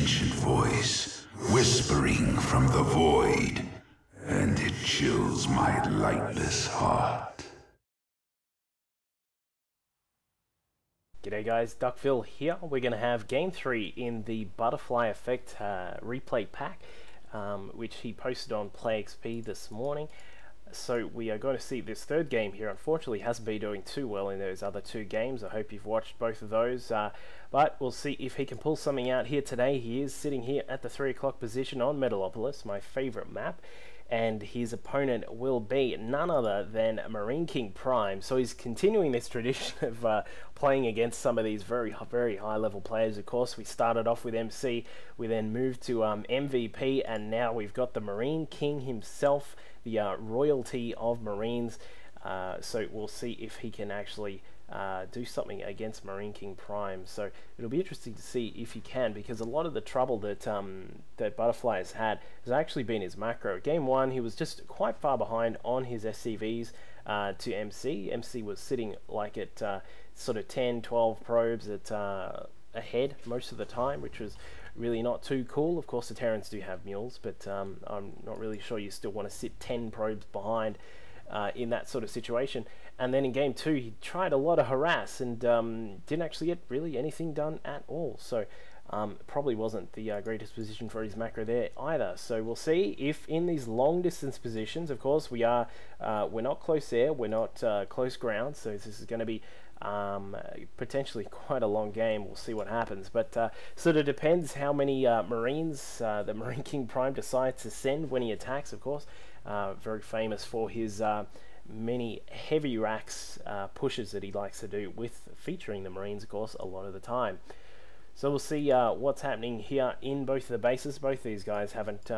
ancient voice, whispering from the void, and it chills my lightless heart. G'day guys, Duckville here. We're going to have Game 3 in the Butterfly Effect replay pack, which he posted on PlayXP this morning. So we are going to see this third game here. Unfortunately hasn't been doing too well in those other two games. I hope you've watched both of those, but we'll see if he can pull something out here today. He is sitting here at the 3 o'clock position on Metalopolis, my favorite map, and his opponent will be none other than MarineKingPrime. So he's continuing this tradition of playing against some of these very high level players. Of course, we started off with MC, we then moved to MVP, and now we've got the Marine King himself, the royalty of Marines. So we'll see if he can actually do something against MarineKingPrime. So it'll be interesting to see if he can, because a lot of the trouble that that Butterfly has had has actually been his macro. Game 1, he was just quite far behind on his SCVs to MC. MC was sitting like at sort of 10-12 probes at ahead most of the time, which was really not too cool. Of course, the Terrans do have mules, but I'm not really sure you still want to sit 10 probes behind in that sort of situation. And then in Game 2, he tried a lot of harass and didn't actually get really anything done at all. So probably wasn't the greatest position for his macro there either. So we'll see if in these long distance positions, of course, we're not close air, we're not close ground, so this is going to be potentially quite a long game. We'll see what happens, but sort of depends how many Marines the MarineKingPrime decides to send when he attacks. Of course, very famous for his many heavy racks pushes that he likes to do, with featuring the Marines, of course, a lot of the time. So we'll see what's happening here in both of the bases. Both these guys haven't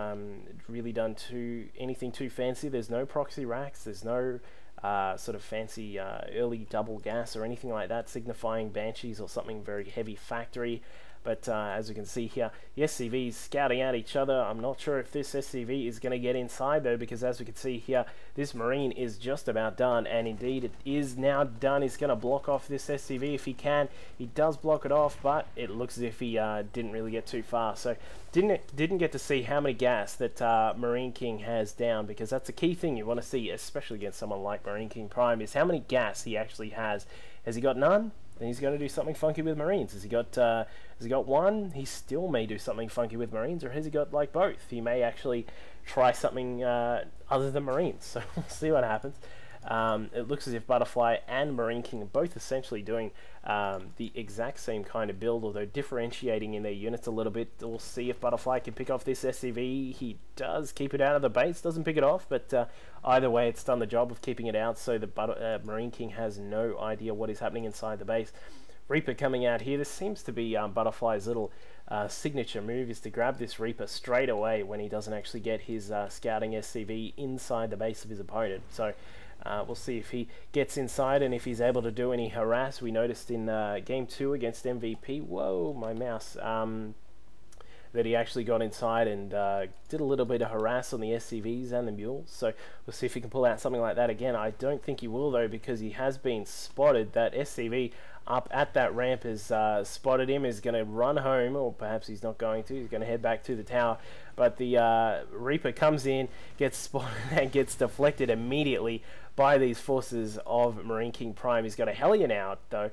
really done anything too fancy. There's no proxy racks, there's no sort of fancy early double gas or anything like that, signifying banshees or something very heavy factory. But as you can see here, the SCVs scouting at each other. I'm not sure if this SCV is going to get inside though, because as we can see here, this Marine is just about done, and indeed it is now done. He's going to block off this SCV if he can. He does block it off, but it looks as if he didn't really get too far. So didn't get to see how many gas that Marine King has down, because that's a key thing you want to see, especially against someone like MarineKingPrime, is how many gas he actually has. Has he got none? Then he's going to do something funky with Marines. Has he got one? He still may do something funky with Marines, or has he got like both? He may actually try something other than Marines. So we'll see what happens. It looks as if Butterfly and MarineKing are both essentially doing the exact same kind of build, although differentiating in their units a little bit. We'll see if Butterfly can pick off this SCV. He does keep it out of the base, doesn't pick it off, but either way it's done the job of keeping it out, so the MarineKing has no idea what is happening inside the base. Reaper coming out here. This seems to be Butterfly's little signature move, is to grab this Reaper straight away when he doesn't actually get his scouting SCV inside the base of his opponent. So we'll see if he gets inside and if he's able to do any harass. We noticed in Game 2 against MVP, whoa, my mouse, that he actually got inside and did a little bit of harass on the SCVs and the mules. So we'll see if he can pull out something like that again. I don't think he will though, because he has been spotted. That SCV up at that ramp has spotted him, is going to run home, or perhaps he's not going to. He's going to head back to the tower. But the Reaper comes in, gets spotted, and gets deflected immediately by these forces of MarineKingPrime. He's got a Hellion out though,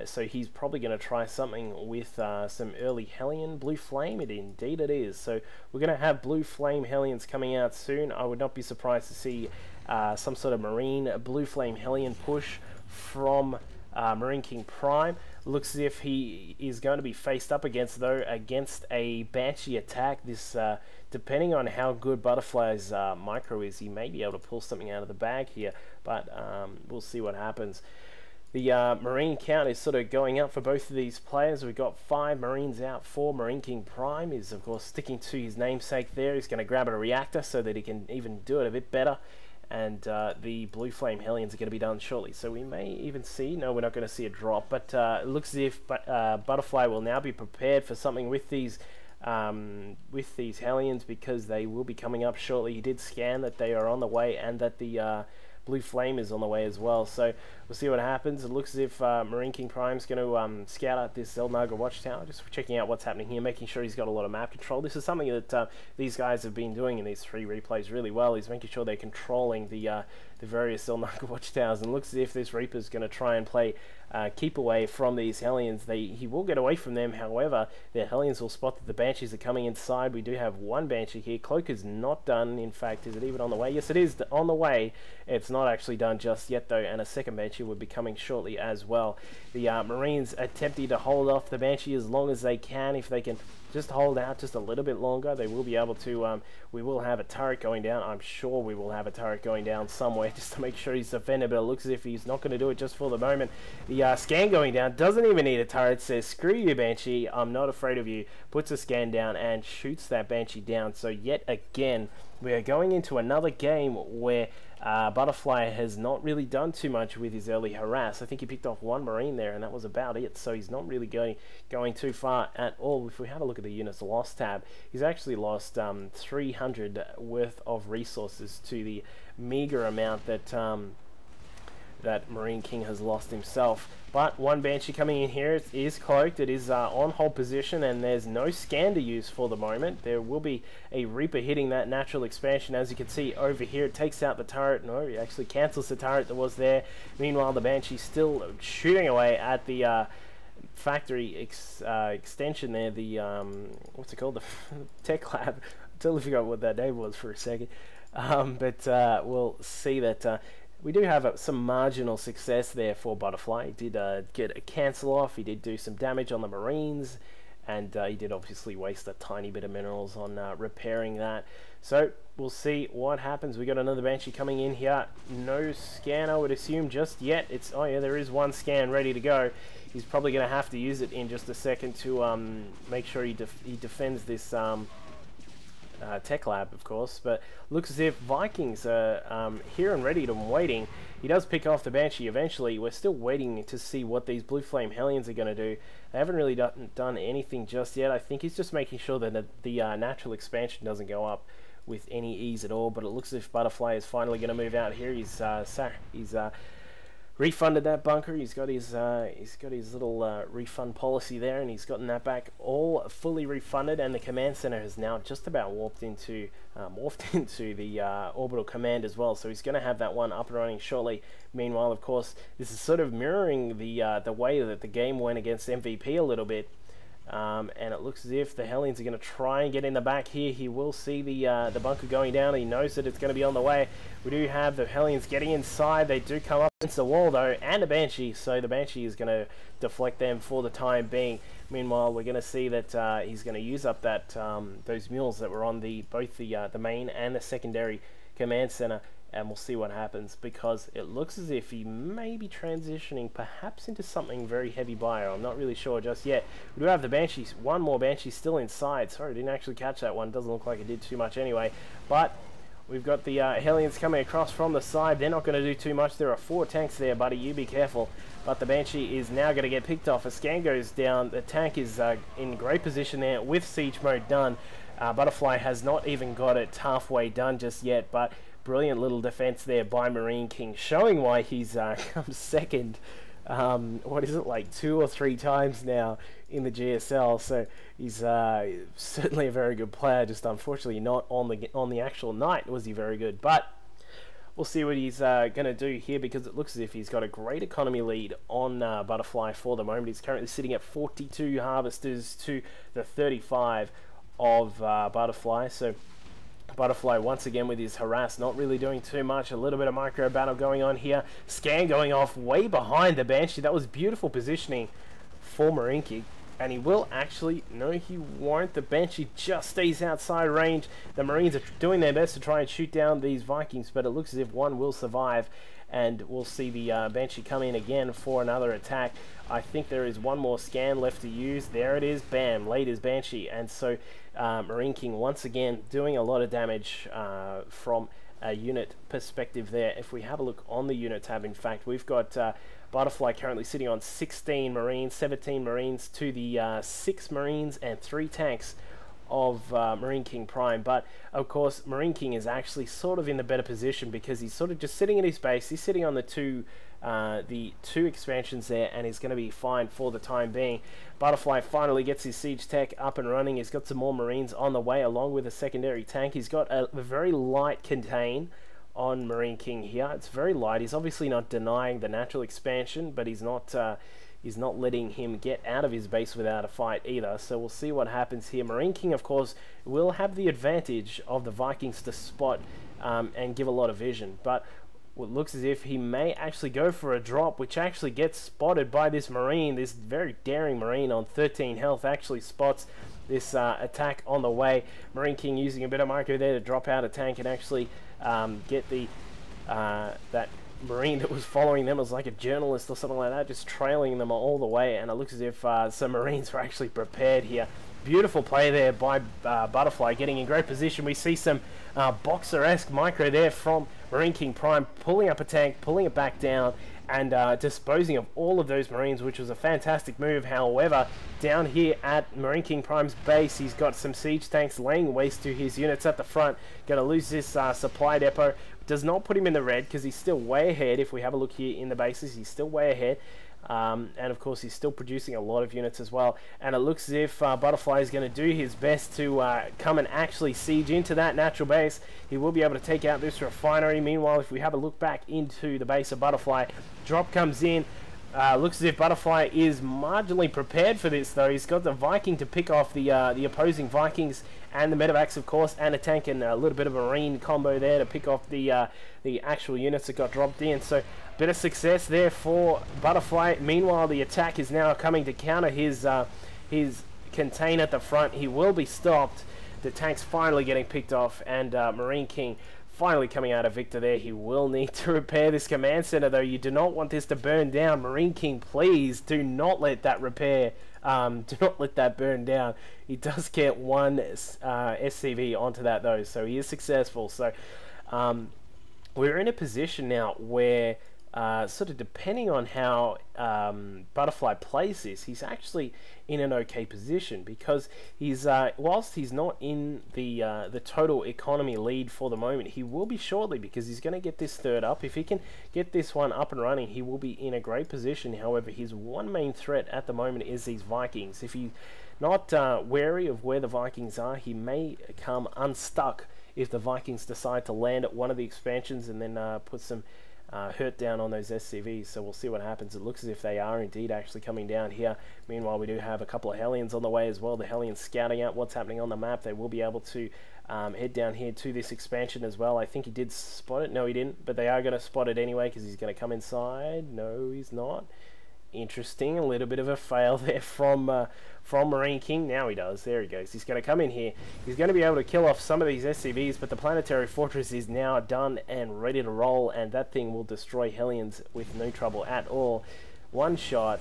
so he's probably going to try something with some early Hellion. Blue Flame, indeed it is. So we're going to have Blue Flame Hellions coming out soon. I would not be surprised to see some sort of Marine Blue Flame Hellion push from MarineKingPrime. Looks as if he is going to be faced up against a Banshee attack. This depending on how good Butterfly's micro is, he may be able to pull something out of the bag here, but we'll see what happens. The Marine count is sort of going up for both of these players. We've got 5 Marines out for MarineKingPrime. He's of course sticking to his namesake there. He's going to grab a reactor so that he can even do it a bit better. And the Blue Flame Hellions are going to be done shortly. So we may even see, no, we're not going to see a drop, but it looks as if Butterfly will now be prepared for something with these Hellions, because they will be coming up shortly. He did scan that they are on the way, and that the blue flame is on the way as well. So we'll see what happens. It looks as if MarineKing Prime is going to scout out this Xel'Naga watchtower, just checking out what's happening here, making sure he's got a lot of map control. This is something that these guys have been doing in these 3 replays really well, is making sure they're controlling the various Xel'Naga watchtowers, and looks as if this Reaper's going to try and play keep away from these Hellions. He will get away from them, however, their Hellions will spot that the Banshees are coming inside. We do have one Banshee here. Cloak is not done. In fact, is it even on the way? Yes, it is on the way. It's not actually done just yet, though, and a second Banshee will be coming shortly as well. The Marines attempting to hold off the Banshee as long as they can. If they can just hold out just a little bit longer, they will be able to. We will have a turret going down. I'm sure we will have a turret going down somewhere just to make sure he's defended, but it looks as if he's not going to do it just for the moment. The scan going down doesn't even need a turret. Says, screw you, Banshee, I'm not afraid of you. Puts a scan down and shoots that Banshee down. So yet again, we are going into another game where Butterfly has not really done too much with his early harass. I think he picked off one Marine there, and that was about it. So he's not really going too far at all. If we have a look at the units lost tab, he's actually lost 300 worth of resources to the meager amount that that MarineKing has lost himself. But one Banshee coming in here. It is cloaked, it is on hold position, and there's no scan to use for the moment. There will be a Reaper hitting that natural expansion. As you can see over here, it takes out the turret. No, it actually cancels the turret that was there. Meanwhile, the Banshee's still shooting away at the factory extension there, the what's it called, the tech lab. I totally forgot what that name was for a second. But we'll see that we do have some marginal success there for Butterfly. He did get a cancel off, he did do some damage on the Marines, and he did obviously waste a tiny bit of minerals on repairing that. So we'll see what happens. We got another Banshee coming in here. No scan, I would assume, just yet. It's, oh yeah, there is one scan ready to go. He's probably going to have to use it in just a second to make sure he defends this tech lab, of course. But looks as if Vikings are here and ready to waiting. He does pick off the Banshee eventually. We're still waiting to see what these Blue Flame Hellions are going to do. They haven't really done anything just yet. I think he's just making sure that the natural expansion doesn't go up with any ease at all. But it looks as if Butterfly is finally going to move out here. He's refunded that bunker. He's got his little refund policy there, and he's gotten that back all fully refunded. And the command center has now just about morphed into the orbital command as well. So he's going to have that one up and running shortly. Meanwhile, of course, this is sort of mirroring the way that the game went against MVP a little bit. And it looks as if the Hellions are going to try and get in the back here. He will see the bunker going down. He knows that it's going to be on the way. We do have the Hellions getting inside. They do come up against the wall, though, and a Banshee. So the Banshee is going to deflect them for the time being. Meanwhile, we're going to see that he's going to use up that those mules that were on both the main and the secondary command center. And we'll see what happens, because it looks as if he may be transitioning perhaps into something very heavy bio. I'm not really sure just yet. We do have the Banshees, one more Banshee still inside. Sorry, I didn't actually catch that one. Doesn't look like it did too much anyway. But we've got the Hellions coming across from the side. They're not going to do too much. There are 4 tanks there, buddy. You be careful. But the Banshee is now going to get picked off. A scan goes down. The tank is in great position there with siege mode done. Butterfly has not even got it halfway done just yet, but brilliant little defense there by MarineKing, showing why he's come second. What is it, like 2 or 3 times now in the GSL? So he's certainly a very good player. Just unfortunately not on the actual night was he very good. But we'll see what he's going to do here, because it looks as if he's got a great economy lead on Butterfly for the moment. He's currently sitting at 42 harvesters to the 35 of Butterfly. So Butterfly once again with his harass, not really doing too much. A little bit of micro battle going on here. Scan going off way behind the Banshee. That was beautiful positioning for MarineKing. And he will actually, no he won't. The Banshee just stays outside range. The Marines are doing their best to try and shoot down these Vikings, but it looks as if one will survive. And we'll see the Banshee come in again for another attack. I think there is one more scan left to use. There it is. Bam. Late is Banshee. And so MarineKing once again doing a lot of damage from a unit perspective there. If we have a look on the unit tab, in fact, we've got Butterfly currently sitting on 16 Marines, 17 Marines to the 6 Marines and 3 tanks of MarineKing Prime, but of course MarineKing is actually sort of in the better position because he's sort of just sitting at his base. He's sitting on the two expansions there, and he's going to be fine for the time being. Butterfly finally gets his siege tech up and running. He's got some more marines on the way along with a secondary tank. He's got a very light contain on MarineKing here. It's very light. He's obviously not denying the natural expansion, but he's not letting him get out of his base without a fight either. So we'll see what happens here. MarineKing, of course, will have the advantage of the Vikings to spot and give a lot of vision, but it looks as if he may actually go for a drop, which actually gets spotted by this marine. This very daring marine on 13 health actually spots this attack on the way. MarineKing using a bit of micro there to drop out a tank and actually get the that marine that was following them as like a journalist or something like that, just trailing them all the way. And it looks as if some marines were actually prepared here. Beautiful play there by Butterfly, getting in great position. We see some boxer-esque micro there from MarineKing Prime, pulling up a tank, pulling it back down, and disposing of all of those marines, which was a fantastic move. However, down here at MarineKing Prime's base, he's got some siege tanks laying waste to his units at the front. Going to lose this supply depot. Does not put him in the red because he's still way ahead. If we have a look here in the bases, he's still way ahead. And of course he's still producing a lot of units as well, and it looks as if Butterfly is going to do his best to come and actually siege into that natural base. He will be able to take out this refinery. Meanwhile, if we have a look back into the base of Butterfly, drop comes in. Looks as if Butterfly is marginally prepared for this though. He's got the Viking to pick off the opposing Vikings and the medevacs, of course, and a tank and a little bit of a marine combo there to pick off the actual units that got dropped in. So bit of success there for Butterfly. Meanwhile, the attack is now coming to counter his contain at the front. He will be stopped. The tank's finally getting picked off, and MarineKing finally coming out a victor there. He will need to repair this command center though. You do not want this to burn down. MarineKing, please do not let that repair. Do not let that burn down. He does get one SCV onto that though, so he is successful. So we're in a position now where sort of depending on how Butterfly plays this, he's actually in an okay position because he's whilst he's not in the total economy lead for the moment, he will be shortly because he's going to get this third up. If he can get this one up and running, he will be in a great position. However, his one main threat at the moment is these Vikings. If he's not wary of where the Vikings are, he may come unstuck if the Vikings decide to land at one of the expansions and then put some hurt down on those SCVs. So we'll see what happens. It looks as if they are indeed actually coming down here. Meanwhile, we do have a couple of Hellions on the way as well. The Hellions scouting out what's happening on the map. They will be able to head down here to this expansion as well. I think he did spot it. No, he didn't, but they are going to spot it anyway because he's going to come inside. No, he's not. Interesting, a little bit of a fail there from MarineKing. Now he does. There he goes. He's going to come in here. He's going to be able to kill off some of these SCVs, but the planetary fortress is now done and ready to roll, and that thing will destroy Hellions with no trouble at all. One shot.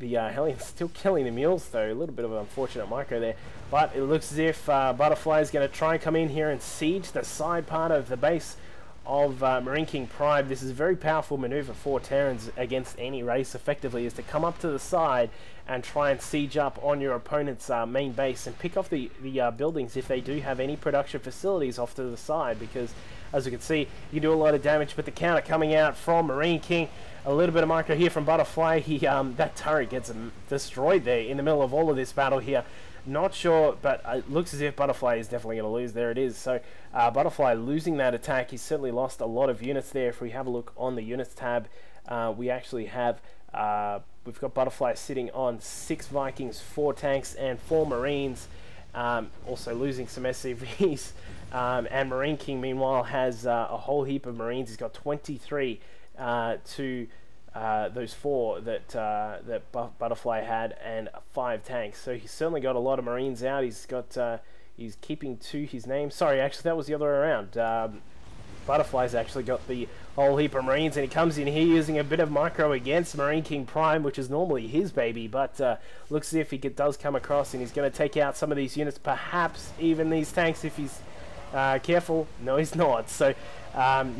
The Hellions still killing the mules though. A little bit of an unfortunate micro there, but it looks as if Butterfly is going to try and come in here and siege the side part of the base of MarineKing Prime. This is a very powerful maneuver for Terrans against any race, effectively, is to come up to the side and try and siege up on your opponent's main base and pick off the buildings if they do have any production facilities off to the side, because as you can see, you do a lot of damage. But the counter coming out from MarineKing, a little bit of micro here from Butterfly. He that turret gets destroyed there in the middle of all of this battle here. Not sure, but it looks as if Butterfly is definitely going to lose. There it is. So Butterfly losing that attack. He's certainly lost a lot of units there. If we have a look on the units tab, we actually have we've got Butterfly sitting on 6 Vikings, 4 tanks, and 4 Marines. Also losing some SCVs. And MarineKing, meanwhile, has a whole heap of Marines. He's got 23 to those 4 that Butterfly had, and 5 tanks. So he's certainly got a lot of Marines out. He's got he's keeping to his name. Sorry, actually that was the other way around. Butterfly's actually got the whole heap of Marines, and he comes in here using a bit of micro against MarineKing Prime, which is normally his baby, but looks as if he does come across, and he's going to take out some of these units, perhaps even these tanks if he's careful. No, he's not. So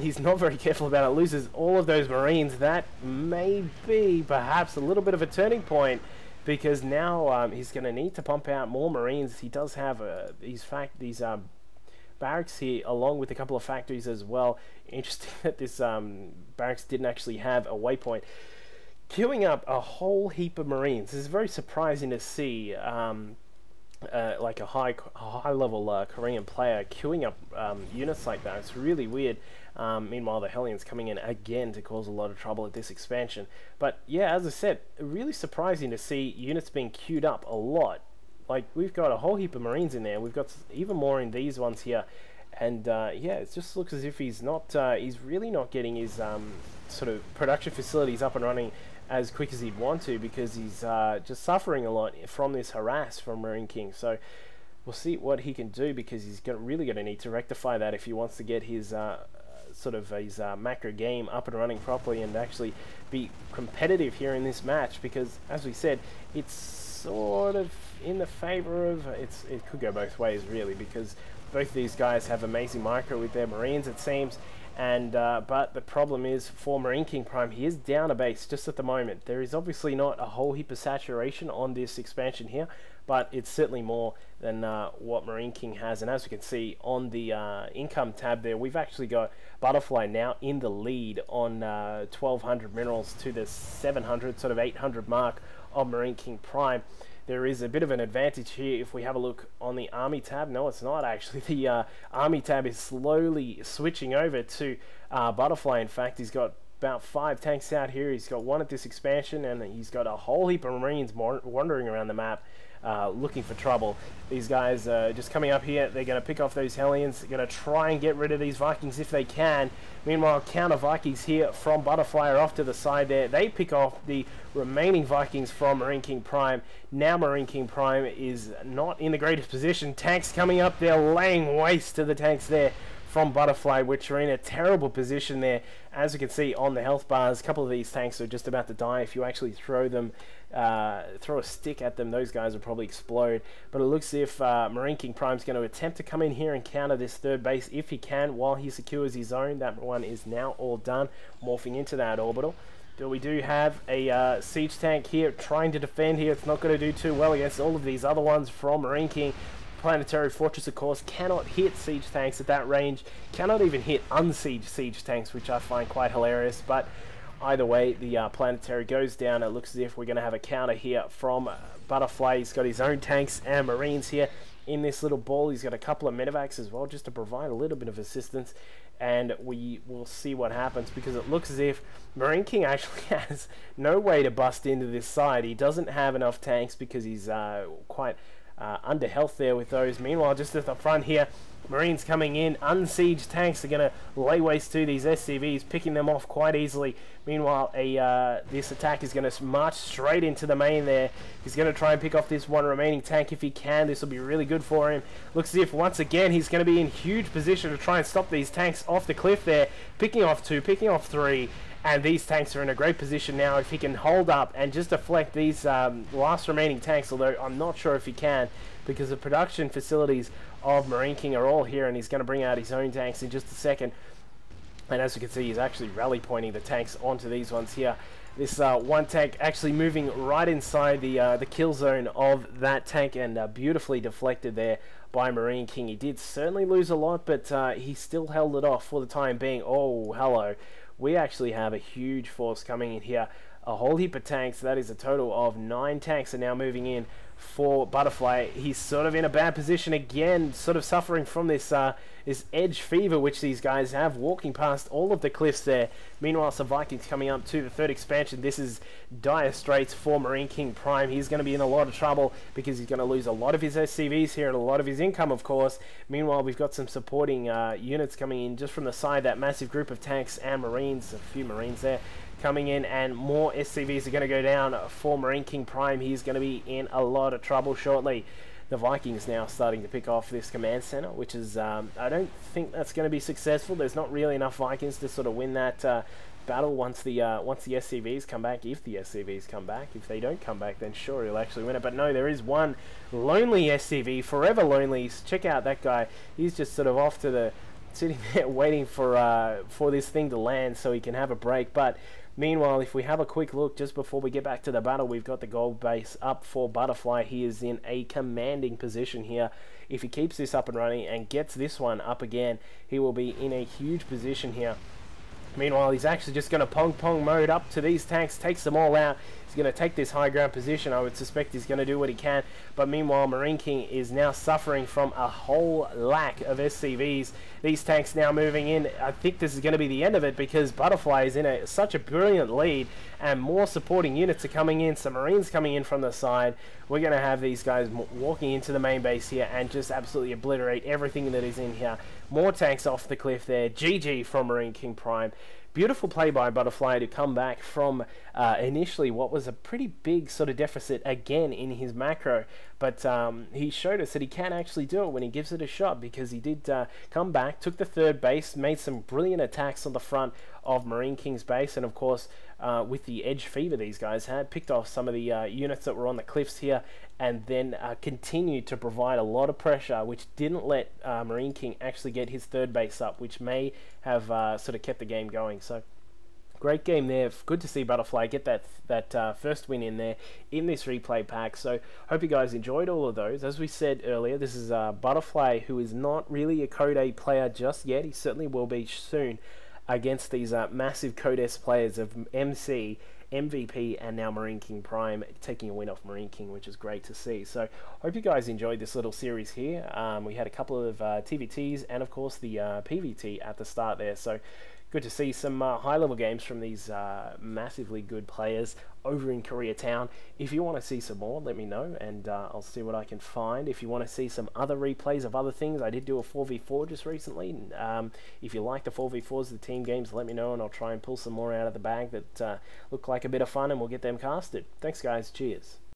he's not very careful about it. Loses all of those Marines. That may be perhaps a little bit of a turning point because now he's going to need to pump out more Marines. He does have these barracks here, along with a couple of factories as well. Interesting that this barracks didn't actually have a waypoint. Queuing up a whole heap of Marines. This is very surprising to see. Like a high level Korean player queuing up units like that. It's really weird. Meanwhile, the Hellions coming in again to cause a lot of trouble at this expansion. But yeah, as I said, really surprising to see units being queued up a lot. Like, we've got a whole heap of Marines in there. We've got even more in these ones here. And yeah, it just looks as if he's not, he's really not getting his sort of production facilities up and running as quick as he'd want to, because he's just suffering a lot from this harass from MarineKing. So we'll see what he can do, because he's really going to need to rectify that if he wants to get his sort of his macro game up and running properly and actually be competitive here in this match. Because as we said, it's sort of in the favor of it could go both ways really, because both these guys have amazing micro with their Marines, it seems. And but the problem is, for MarineKingPrime, he is down a base just at the moment. There is obviously not a whole heap of saturation on this expansion here, but it's certainly more than what MarineKing has. And as we can see on the income tab there, we've actually got Butterfly now in the lead on 1200 minerals to the 700, sort of 800 mark of MarineKingPrime. There is a bit of an advantage here if we have a look on the army tab. No, it's not actually. The army tab is slowly switching over to Butterfly. In fact, he's got about 5 tanks out here. He's got 1 at this expansion, and he's got a whole heap of Marines wandering around the map looking for trouble. These guys just coming up here. They're going to pick off those Hellions. They're going to try and get rid of these Vikings if they can. Meanwhile, counter Vikings here from Butterfly are off to the side there. They pick off the remaining Vikings from MarineKingPrime. Now MarineKingPrime is not in the greatest position. Tanks coming up. They're laying waste to the tanks there from Butterfly, which are in a terrible position there. As you can see on the health bars, a couple of these tanks are just about to die. If you actually throw them, throw a stick at them, those guys will probably explode. But it looks as if MarineKingPrime is going to attempt to come in here and counter this third base if he can, while he secures his own. That one is now all done, morphing into that orbital. But we do have a siege tank here trying to defend here. It's not going to do too well against all of these other ones from MarineKing. Planetary Fortress, of course, cannot hit siege tanks at that range, cannot even hit unsieged siege tanks, which I find quite hilarious. But either way, the Planetary goes down. It looks as if we're going to have a counter here from Butterfly. He's got his own tanks and Marines here in this little ball. He's got a couple of medevacs as well, just to provide a little bit of assistance. And we will see what happens, because it looks as if MarineKing actually has no way to bust into this side. He doesn't have enough tanks because he's quite under health there with those. Meanwhile, just at the front here, Marines coming in, unsieged tanks are going to lay waste to these SCVs, picking them off quite easily. Meanwhile, this attack is going to march straight into the main there. He's going to try and pick off this one remaining tank if he can. This will be really good for him. Looks as if once again he's going to be in huge position to try and stop these tanks off the cliff there, picking off 2, picking off 3. And these tanks are in a great position now if he can hold up and just deflect these last remaining tanks, although I'm not sure if he can, because the production facilities of MarineKing are all here, and he's going to bring out his own tanks in just a second. And as you can see, he's actually rally pointing the tanks onto these ones here. This one tank actually moving right inside the kill zone of that tank, and beautifully deflected there by MarineKing. He did certainly lose a lot, but he still held it off for the time being. Oh, hello. We actually have a huge force coming in here. A whole heap of tanks. That is a total of 9 tanks are now moving in for Butterfly. He's sort of in a bad position again, sort of suffering from this this edge fever which these guys have, walking past all of the cliffs there. Meanwhile, some Vikings coming up to the 3rd expansion. This is dire straits for MarineKingPrime. He's going to be in a lot of trouble because he's going to lose a lot of his SCVs here and a lot of his income, of course. Meanwhile, we've got some supporting units coming in just from the side, that massive group of tanks and Marines, a few Marines there coming in, and more SCVs are going to go down for MarineKingPrime. He's going to be in a lot of trouble shortly. The Vikings now starting to pick off this command center, which is, I don't think that's going to be successful. There's not really enough Vikings to sort of win that battle once the SCVs come back, if the SCVs come back. If they don't come back, then sure, he'll actually win it. But no, there is one lonely SCV, forever lonely. Check out that guy. He's just sort of off to the, sitting there waiting for this thing to land so he can have a break. But Meanwhile, if we have a quick look just before we get back to the battle, we've got the gold base up for Butterfly. He is in a commanding position here. If he keeps this up and running and gets this one up again, he will be in a huge position here. Meanwhile, he's actually just going to pong mode up to these tanks, takes them all out. He's going to take this high ground position. I would suspect he's going to do what he can. But meanwhile, MarineKing is now suffering from a whole lack of SCVs. These tanks now moving in. I think this is going to be the end of it because Butterfly is in such a brilliant lead and more supporting units are coming in. Some Marines coming in from the side. We're going to have these guys walking into the main base here and just absolutely obliterate everything that is in here. More tanks off the cliff there. GG from MarineKing Prime. Beautiful play by Butterfly to come back from initially what was a pretty big sort of deficit again in his macro, but he showed us that he can actually do it when he gives it a shot, because he did come back, took the third base, made some brilliant attacks on the front of MarineKing's base, and of course with the edge fever these guys had, picked off some of the units that were on the cliffs here, and then continued to provide a lot of pressure, which didn't let MarineKing actually get his third base up, which may have sort of kept the game going. So great game there. Good to see Butterfly get that first win in there in this replay pack. So hope you guys enjoyed all of those. As we said earlier, this is Butterfly, who is not really a Code A player just yet. He certainly will be soon against these massive Code S players of MC, MVP, and now MarineKing Prime, taking a win off MarineKing, which is great to see. So hope you guys enjoyed this little series here. We had a couple of TvTs and of course the PvT at the start there, so good to see some high-level games from these massively good players over in Koreatown. If you want to see some more, let me know, and I'll see what I can find. If you want to see some other replays of other things, I did do a 4v4 just recently. If you like the 4v4s, the team games, let me know, and I'll try and pull some more out of the bag that look like a bit of fun, and we'll get them casted. Thanks, guys. Cheers.